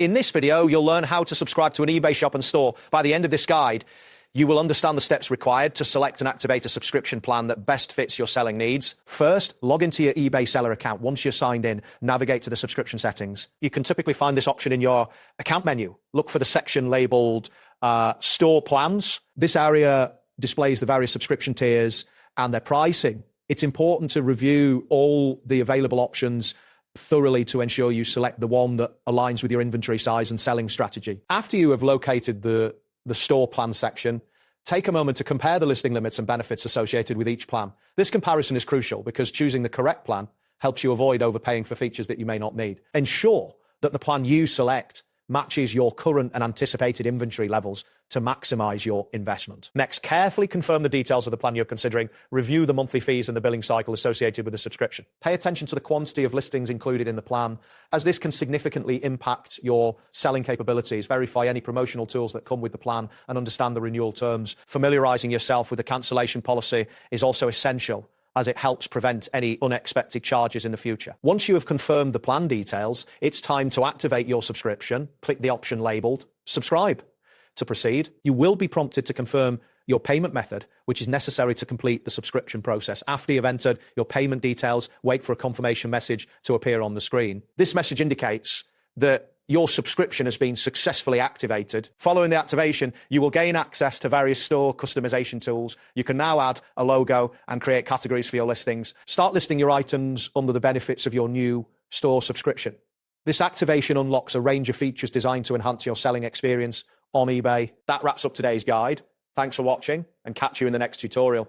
In this video, you'll learn how to subscribe to an eBay shop and store. By the end of this guide, you will understand the steps required to select and activate a subscription plan that best fits your selling needs. First, log into your eBay seller account. Once you're signed in, navigate to the subscription settings. You can typically find this option in your account menu. Look for the section labeled Store Plans. This area displays the various subscription tiers and their pricing. It's important to review all the available options thoroughly to ensure you select the one that aligns with your inventory size and selling strategy. After you have located the store plan section, take a moment to compare the listing limits and benefits associated with each plan. This comparison is crucial because choosing the correct plan helps you avoid overpaying for features that you may not need. Ensure that the plan you select matches your current and anticipated inventory levels to maximize your investment. Next, carefully confirm the details of the plan you're considering. Review the monthly fees and the billing cycle associated with the subscription. Pay attention to the quantity of listings included in the plan, as this can significantly impact your selling capabilities. Verify any promotional tools that come with the plan and understand the renewal terms. Familiarizing yourself with the cancellation policy is also essential, as it helps prevent any unexpected charges in the future. Once you have confirmed the plan details, it's time to activate your subscription. Click the option labeled Subscribe to proceed. You will be prompted to confirm your payment method, which is necessary to complete the subscription process. After you've entered your payment details, wait for a confirmation message to appear on the screen. This message indicates that your subscription has been successfully activated. Following the activation, you will gain access to various store customization tools. You can now add a logo and create categories for your listings. Start listing your items under the benefits of your new store subscription. This activation unlocks a range of features designed to enhance your selling experience on eBay. That wraps up today's guide. Thanks for watching, and catch you in the next tutorial.